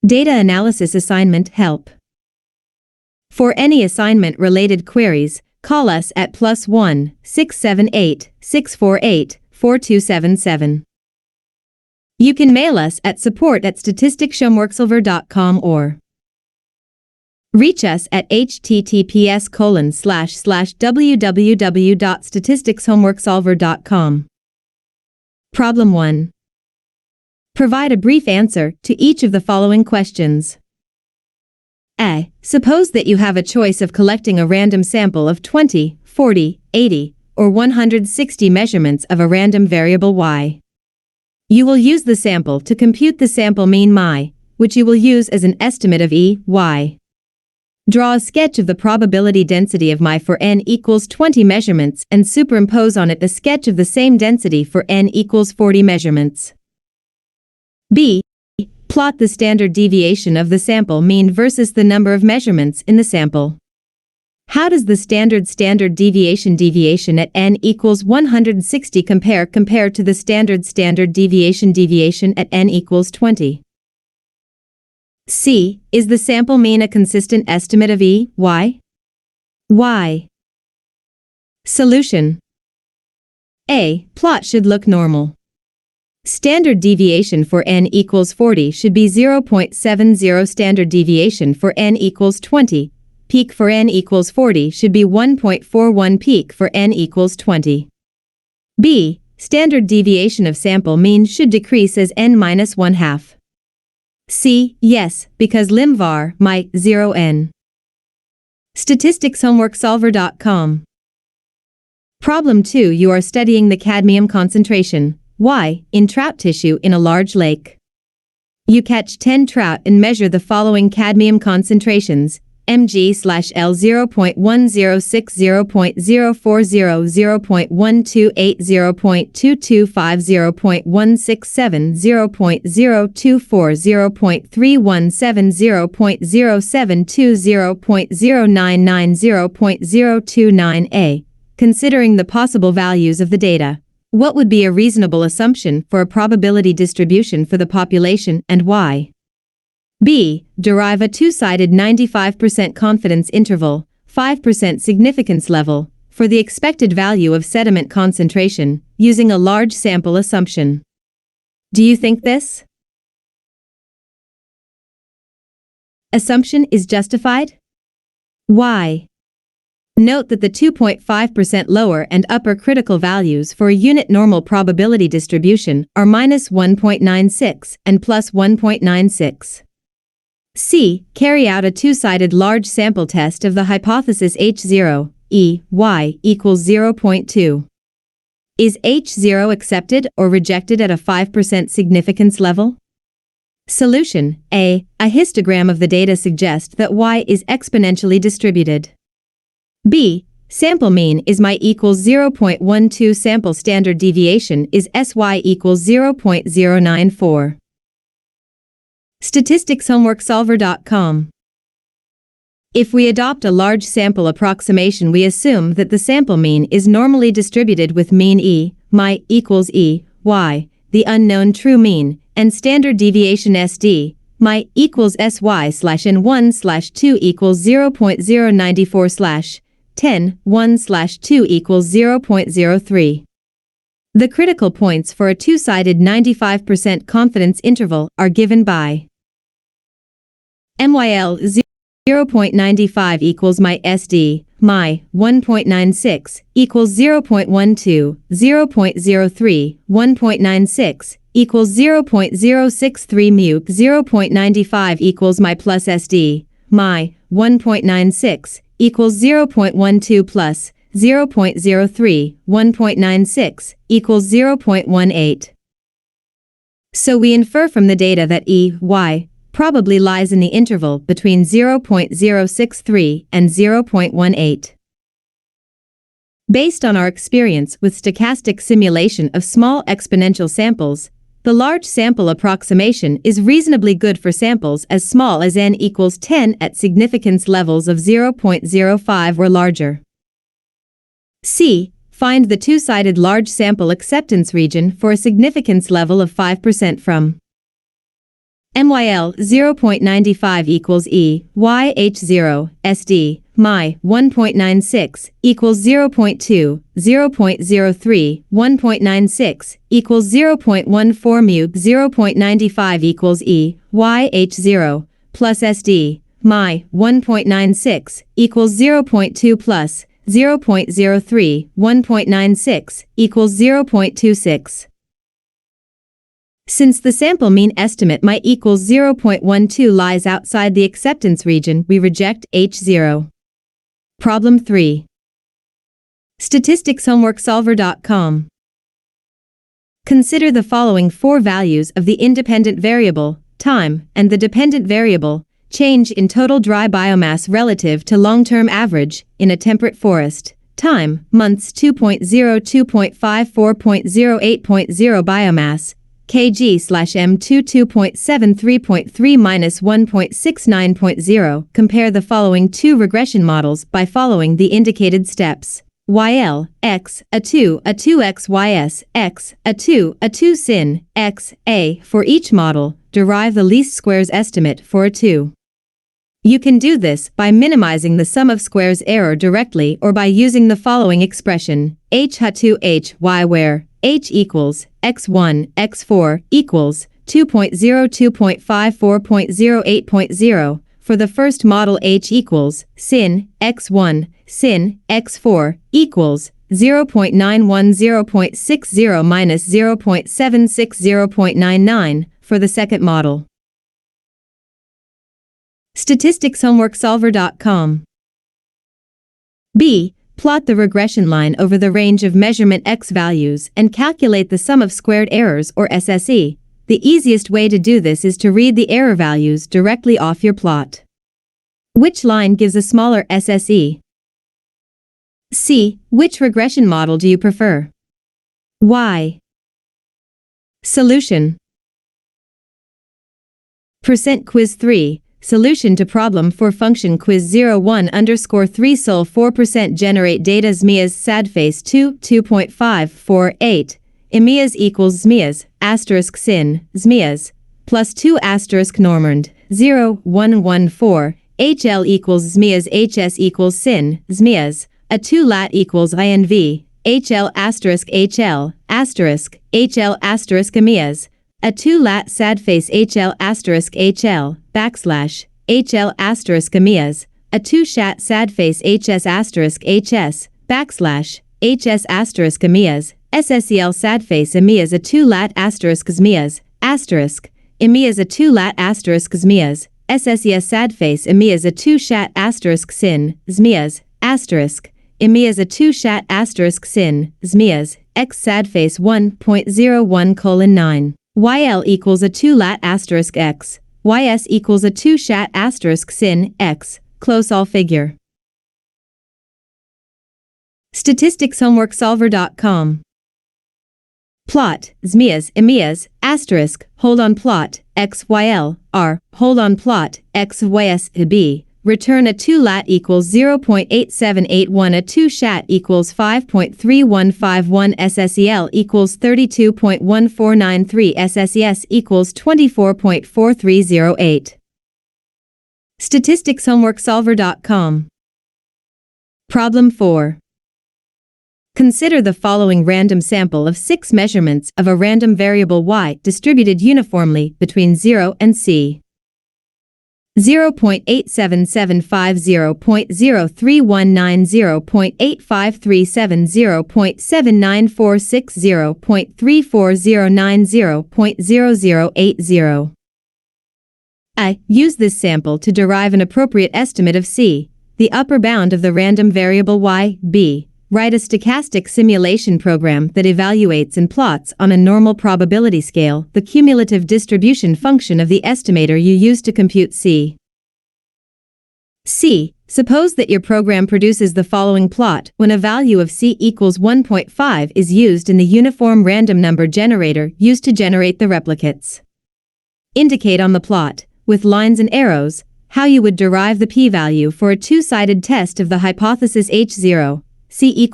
Data Analysis Assignment Help. For any assignment-related queries, call us at +1 678 648 4277. You can mail us at support@statisticshomeworksilver.com or reach us at https://www.statisticshomeworksolver.com. Problem 1. Provide a brief answer to each of the following questions. A. Suppose that you have a choice of collecting a random sample of 20, 40, 80, or 160 measurements of a random variable y. You will use the sample to compute the sample mean mi, which you will use as an estimate of y. Draw a sketch of the probability density of mi for n equals 20 measurements and superimpose on it a sketch of the same density for n equals 40 measurements. B. Plot the standard deviation of the sample mean versus the number of measurements in the sample. How does the standard deviation at n equals 160 compare to the standard deviation at n equals 20? C. Is the sample mean a consistent estimate of y? Why? Solution. A. Plot should look normal. Standard deviation for n equals 40 should be 0.70. Standard deviation for n equals 20. Peak for n equals 40 should be 1.41. Peak for n equals 20. B. Standard deviation of sample mean should decrease as n minus 1/2. C. Yes, because lim var mi 0n. Statisticshomeworksolver.com. Problem 2. You are studying the cadmium concentration, Y, in trout tissue in a large lake. You catch 10 trout and measure the following cadmium concentrations, mg/L 0.1060, 0.040, 0.128, 0.225, 0.167, 0.024, 0.317, 0.072, 0.099, 0.029a. Considering the possible values of the data, what would be a reasonable assumption for a probability distribution for the population and why? B. Derive a two-sided 95% confidence interval, 5% significance level, for the expected value of sediment concentration, using a large sample assumption. Do you think this assumption is justified? Why? Note that the 2.5% lower and upper critical values for a unit normal probability distribution are -1.96 and +1.96. C. Carry out a two-sided large sample test of the hypothesis H0, y equals 0.2. Is H0 accepted or rejected at a 5% significance level? Solution. A. A histogram of the data suggests that y is exponentially distributed. B. Sample mean is mi equals 0.12. Sample standard deviation is sy equals 0.094. Statisticshomeworksolver.com. If we adopt a large sample approximation, we assume that the sample mean is normally distributed with mean mi equals y, the unknown true mean, and standard deviation sd, mi equals sy/n1/2 equals 0.094/10, 1/2 equals 0.03. The critical points for a two-sided 95% confidence interval are given by MYL 0.95 equals mi SD, mi 1.96 equals 0.12, 0.03, 1.96 equals 0.063 mu, 0.95 equals mi plus SD, mi 1.96 equals 0.12 plus 0.03, 1.96 equals 0.18. So we infer from the data that y probably lies in the interval between 0.063 and 0.18. Based on our experience with stochastic simulation of small exponential samples, the large sample approximation is reasonably good for samples as small as n equals 10 at significance levels of 0.05 or larger. C. Find the two-sided large sample acceptance region for a significance level of 5% from MYL 0.95 equals E, Y H0, SD, My 1.96 equals 0.2, 0.03, 1.96 equals 0.14 mu 0.95 equals E, Y H0, plus SD, My 1.96 equals 0.2 plus 0.03, 1.96 equals 0.26. Since the sample mean estimate might equal 0.12 lies outside the acceptance region, we reject H0. Problem 3. StatisticsHomeworkSolver.com. Consider the following four values of the independent variable, time, and the dependent variable, change in total dry biomass relative to long-term average, in a temperate forest. Time, months 2.0, 2.5, 4.0, 8.0 biomass, kg/m 2.73.3 minus 1.69.0. Compare the following two regression models by following the indicated steps. YL, X, A2, A2X, YS, X, A2, A2 sin, X, A. For each model, derive the least squares estimate for A2. You can do this by minimizing the sum of squares error directly or by using the following expression, H2 H Y, where H equals x1, x4 equals 2.0, 2.5, 4.0, 8.0. For the first model, H equals sin x1, sin x4 equals 0.91, 0.60 minus 0.76, 0.99 for the second model. StatisticsHomeworkSolver.com. B. Plot the regression line over the range of measurement x values and calculate the sum of squared errors or SSE. The easiest way to do this is to read the error values directly off your plot. Which line gives a smaller SSE? C. Which regression model do you prefer? Why? Solution. Percent Quiz 3. Solution to problem for function quiz 01_3 sol 4% generate data zmias sadface 2 2.548 imias equals zmias asterisk sin zmias plus 2 asterisk normand 0.114 hl equals zmias hs equals sin zmias a2 lat equals inv hl asterisk hl asterisk hl asterisk imias a2 lat sadface hl asterisk hl backslash hl asterisk imias a2 shat sadface hs asterisk hs backslash hs asterisk imias ssel sadface imias a2 lat asterisk zmias asterisk imias a2 lat asterisk zmias sses sadface imias a2 shat asterisk sin zmias asterisk imias a2 shat asterisk sin zmias x sadface 1.01:9 YL equals a2 lat asterisk x, YS equals a2 shat asterisk sin x, close all figure. StatisticsHomeworkSolver.com. Plot, zmias, imias, asterisk, hold on plot, x, YL, R, hold on plot, x, YS, B. Return a2 lat equals 0.8781 a2 shat equals 5.3151 SSEL equals 32.1493 SSES equals 24.4308. StatisticsHomeworkSolver.com. Problem 4. Consider the following random sample of 6 measurements of a random variable y distributed uniformly between 0 and c. 0.8775, 0.03190, 0.8537, 0.79460, 0.34090, 0.0080. A. Use this sample to derive an appropriate estimate of c, the upper bound of the random variable y. B. Write a stochastic simulation program that evaluates and plots on a normal probability scale the cumulative distribution function of the estimator you use to compute c. C. Suppose that your program produces the following plot when a value of c equals 1.5 is used in the uniform random number generator used to generate the replicates. Indicate on the plot, with lines and arrows, how you would derive the p-value for a two-sided test of the hypothesis H0, c equals